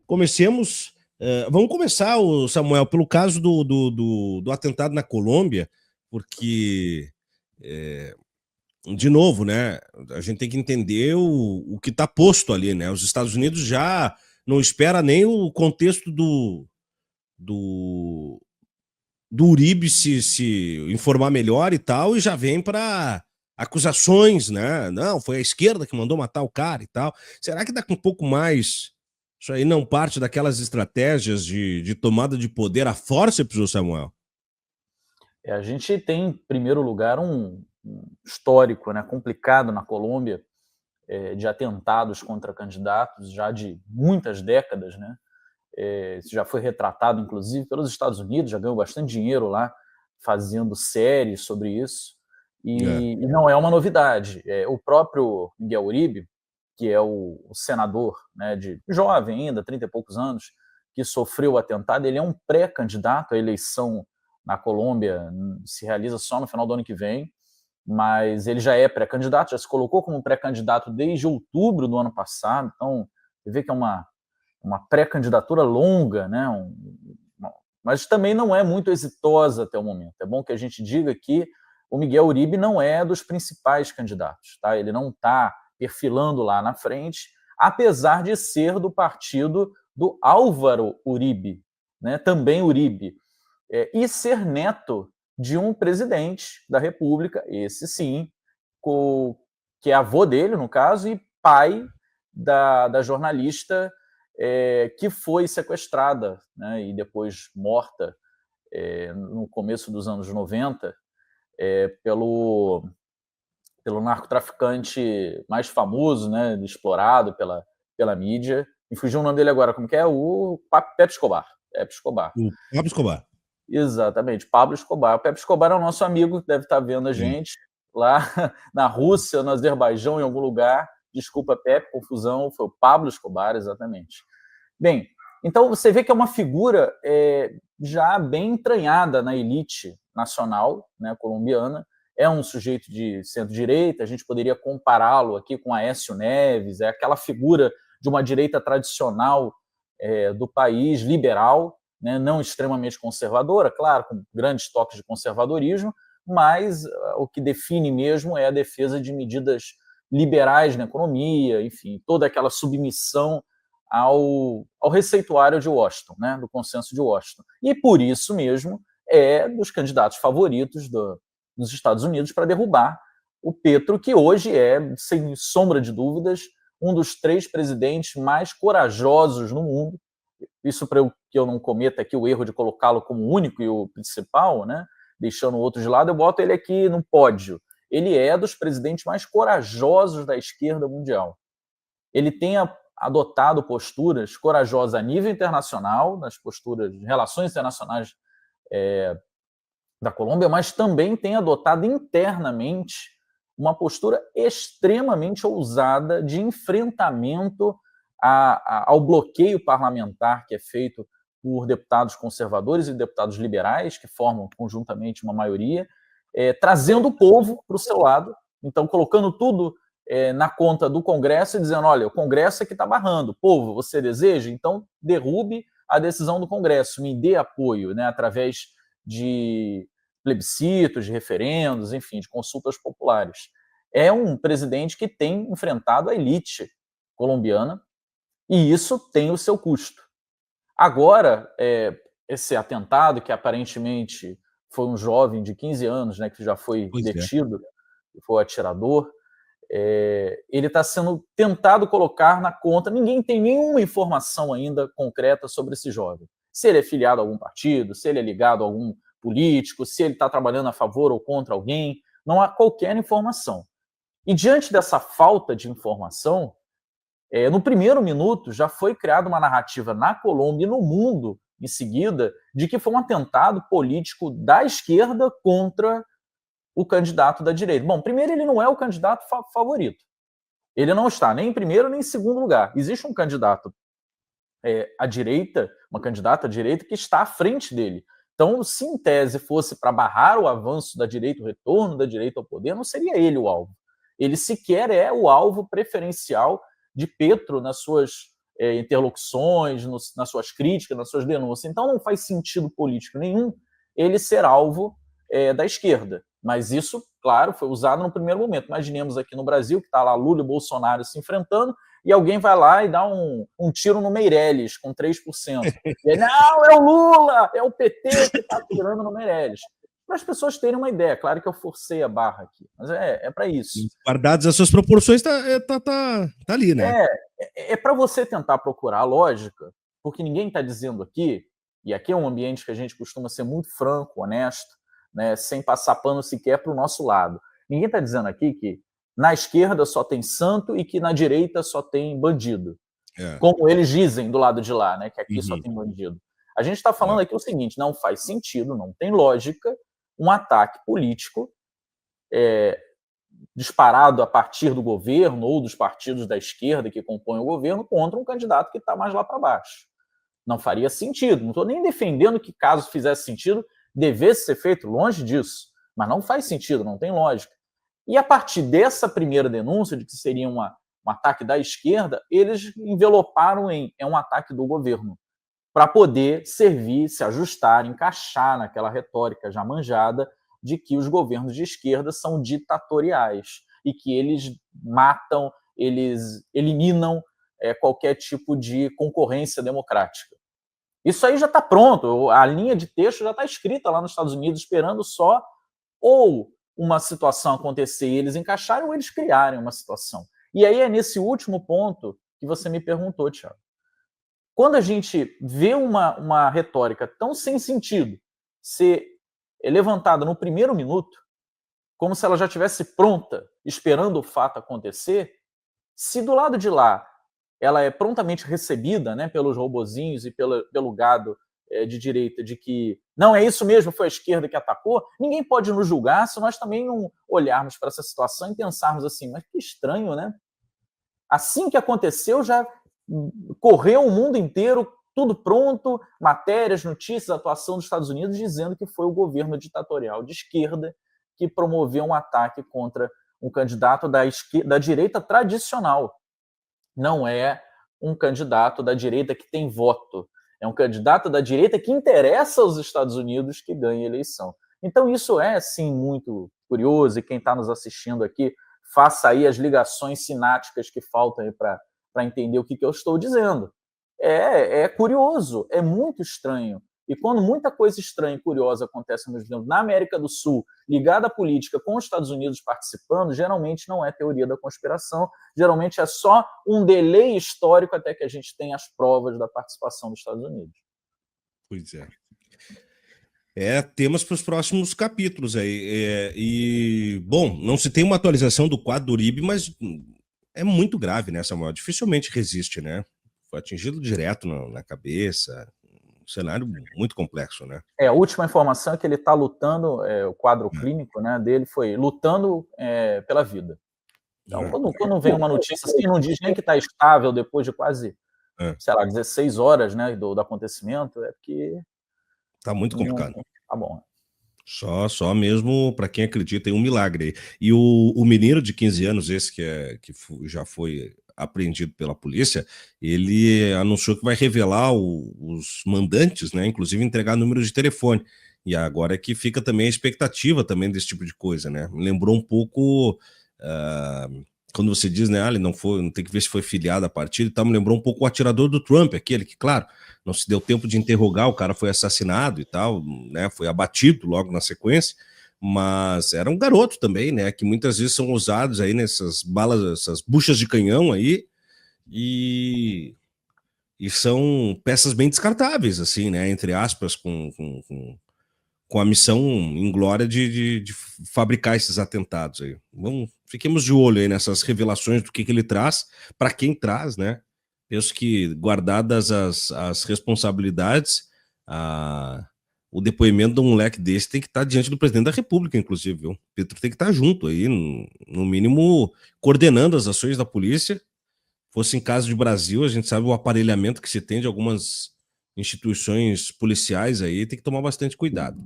Comecemos. Vamos começar, Samuel, pelo caso do atentado na Colômbia, porque, de novo, né, a gente tem que entender o que está posto ali, né? Os Estados Unidos já não espera nem o contexto do, do Uribe se informar melhor e tal, e já vem para acusações, né? Não, foi a esquerda que mandou matar o cara e tal. Será que dá com um pouco mais? Isso aí não parte daquelas estratégias de tomada de poder à forceps, Samuel? A gente tem, em primeiro lugar, um histórico, né, complicado na Colômbia, de atentados contra candidatos já de muitas décadas, né? Isso já foi retratado, inclusive, pelos Estados Unidos, já ganhou bastante dinheiro lá fazendo séries sobre isso, É. e não é uma novidade. O próprio Miguel Uribe, que é o senador, né, de jovem ainda, 30 e poucos anos, que sofreu o atentado, ele é um pré-candidato à eleição na Colômbia, se realiza só no final do ano que vem, mas ele já é pré-candidato, já se colocou como pré-candidato desde outubro do ano passado, então você vê que é uma pré-candidatura longa, né? Mas também não é muito exitosa até o momento. É bom que a gente diga que o Miguel Uribe não é dos principais candidatos, tá? Ele não está perfilando lá na frente, apesar de ser do partido do Álvaro Uribe, né? Também Uribe, e ser neto de um presidente da República, esse sim, que é avô dele, no caso, e pai da jornalista que foi sequestrada, né, e depois morta no começo dos anos 90 pelo narcotraficante mais famoso, né, explorado pela mídia. Me fugiu o nome dele agora, como que é? O Pepe Escobar. Pepe Escobar. O Pablo Escobar. Exatamente, Pablo Escobar. O Pepe Escobar é o nosso amigo que deve estar vendo a Sim. gente lá na Rússia, no Azerbaijão, em algum lugar. Desculpa, Pepe, confusão, foi o Pablo Escobar, exatamente. Bem, então você vê que é uma figura já bem entranhada na elite nacional, né, colombiana. É um sujeito de centro-direita, a gente poderia compará-lo aqui com Aécio Neves, é aquela figura de uma direita tradicional do país, liberal, né, não extremamente conservadora, claro, com grandes toques de conservadorismo, mas o que define mesmo é a defesa de medidas liberais na economia, enfim, toda aquela submissão ao receituário de Washington, né, do consenso de Washington. E por isso mesmo é dos candidatos favoritos dos Estados Unidos para derrubar o Petro, que hoje é, sem sombra de dúvidas, um dos 3 presidentes mais corajosos no mundo. Isso para que eu não cometa aqui o erro de colocá-lo como único e o principal, né, deixando o outro de lado, eu boto ele aqui no pódio. Ele é dos presidentes mais corajosos da esquerda mundial. Ele tem adotado posturas corajosas a nível internacional, nas posturas de relações internacionais da Colômbia, mas também tem adotado internamente uma postura extremamente ousada de enfrentamento ao bloqueio parlamentar que é feito por deputados conservadores e deputados liberais, que formam conjuntamente uma maioria, trazendo o povo para o seu lado, então colocando tudo na conta do Congresso e dizendo, olha, o Congresso é que está barrando, povo, você deseja? Então derrube a decisão do Congresso, me dê apoio, né, através de plebiscitos, de referendos, enfim, de consultas populares. É um presidente que tem enfrentado a elite colombiana e isso tem o seu custo. Agora, esse atentado, que aparentemente foi um jovem de 15 anos, né, que já foi Pois é. detido, que foi o atirador, ele está sendo tentado colocar na conta. Ninguém tem nenhuma informação ainda concreta sobre esse jovem. Se ele é filiado a algum partido, se ele é ligado a algum político, se ele está trabalhando a favor ou contra alguém, não há qualquer informação. E diante dessa falta de informação, no primeiro minuto já foi criada uma narrativa na Colômbia e no mundo, em seguida, de que foi um atentado político da esquerda contra o candidato da direita. Bom, primeiro, ele não é o candidato favorito. Ele não está nem em primeiro nem em segundo lugar. Existe um candidato à direita, uma candidata à direita, que está à frente dele. Então, se em tese fosse para barrar o avanço da direita, o retorno da direita ao poder, não seria ele o alvo. Ele sequer é o alvo preferencial de Petro nas suas interlocuções, nas suas críticas, nas suas denúncias. Então não faz sentido político nenhum ele ser alvo da esquerda. Mas isso, claro, foi usado no primeiro momento. Imaginemos aqui no Brasil, que está lá Lula e Bolsonaro se enfrentando, e alguém vai lá e dá um tiro no Meirelles com 3%. E aí, não, é o Lula, é o PT que está atirando no Meirelles. Para as pessoas terem uma ideia. Claro que eu forcei a barra aqui, mas é para isso. Guardadas as suas proporções, tá ali, né? É para você tentar procurar a lógica, porque ninguém está dizendo aqui, e aqui é um ambiente que a gente costuma ser muito franco, honesto, né, sem passar pano sequer para o nosso lado. Ninguém está dizendo aqui que na esquerda só tem santo e que na direita só tem bandido. Como eles dizem do lado de lá, né, que aqui só tem bandido. A gente está falando aqui o seguinte, não faz sentido, não tem lógica um ataque político disparado a partir do governo ou dos partidos da esquerda que compõem o governo contra um candidato que está mais lá para baixo. Não faria sentido. Não estou nem defendendo que, caso fizesse sentido, devesse ser feito, longe disso. Mas não faz sentido, não tem lógica. E a partir dessa primeira denúncia de que seria um ataque da esquerda, eles enveloparam em um ataque do governo, para poder servir, se ajustar, encaixar naquela retórica já manjada de que os governos de esquerda são ditatoriais e que eles matam, eles eliminam qualquer tipo de concorrência democrática. Isso aí já está pronto, a linha de texto já está escrita lá nos Estados Unidos, esperando só ou uma situação acontecer e eles encaixarem, ou eles criarem uma situação. E aí é nesse último ponto que você me perguntou, Thiago. Quando a gente vê uma retórica tão sem sentido ser levantada no primeiro minuto, como se ela já estivesse pronta, esperando o fato acontecer, se do lado de lá ela é prontamente recebida, né, pelos robozinhos e pelo gado de direita, de que não, é isso mesmo, foi a esquerda que atacou, ninguém pode nos julgar se nós também não olharmos para essa situação e pensarmos assim, mas que estranho, né? Assim que aconteceu, já correu o mundo inteiro, tudo pronto, matérias, notícias, atuação dos Estados Unidos, dizendo que foi o governo ditatorial de esquerda que promoveu um ataque contra um candidato da direita tradicional. Não é um candidato da direita que tem voto. É um candidato da direita que interessa aos Estados Unidos que ganha a eleição. Então isso é, sim, muito curioso, e quem está nos assistindo aqui, faça aí as ligações sinápticas que faltam para entender o que eu estou dizendo. É curioso, é muito estranho. E quando muita coisa estranha e curiosa acontece na América do Sul, ligada à política, com os Estados Unidos participando, geralmente não é teoria da conspiração, geralmente é só um delay histórico até que a gente tenha as provas da participação dos Estados Unidos. Pois é. Temas para os próximos capítulos aí. E, bom, não se tem uma atualização do quadro do Uribe, mas é muito grave, né, Samuel? Dificilmente resiste, né? Foi atingido direto na cabeça. Um cenário muito complexo, né? A última informação é que ele está lutando, o quadro clínico, né, dele foi lutando pela vida. Então, quando vem uma notícia assim, não diz nem que está estável depois de quase, sei lá, 16 horas, né, do acontecimento, é porque... Tá muito complicado. Tá bom. Só mesmo para quem acredita em um milagre. E o menino de 15 anos, esse que já foi apreendido pela polícia, ele anunciou que vai revelar os mandantes, né? Inclusive entregar números de telefone. E agora é que fica também a expectativa também desse tipo de coisa, né? Me lembrou um pouco quando você diz, né, ele não tem que ver se foi filiado a partido e tal, me lembrou um pouco o atirador do Trump, aquele que, claro, não se deu tempo de interrogar, o cara foi assassinado e tal, né, foi abatido logo na sequência, mas era um garoto também, né, que muitas vezes são usados aí nessas balas, essas buchas de canhão aí, e são peças bem descartáveis, assim, né, entre aspas, com a missão inglória de fabricar esses atentados aí. Fiquemos de olho aí nessas revelações do que ele traz, para quem traz, né? Penso que, guardadas as responsabilidades, o depoimento de um moleque desse tem que estar diante do presidente da República, inclusive, viu? Petro tem que estar junto aí, no mínimo, coordenando as ações da polícia. Fosse em caso de Brasil, a gente sabe o aparelhamento que se tem de algumas instituições policiais aí, tem que tomar bastante cuidado.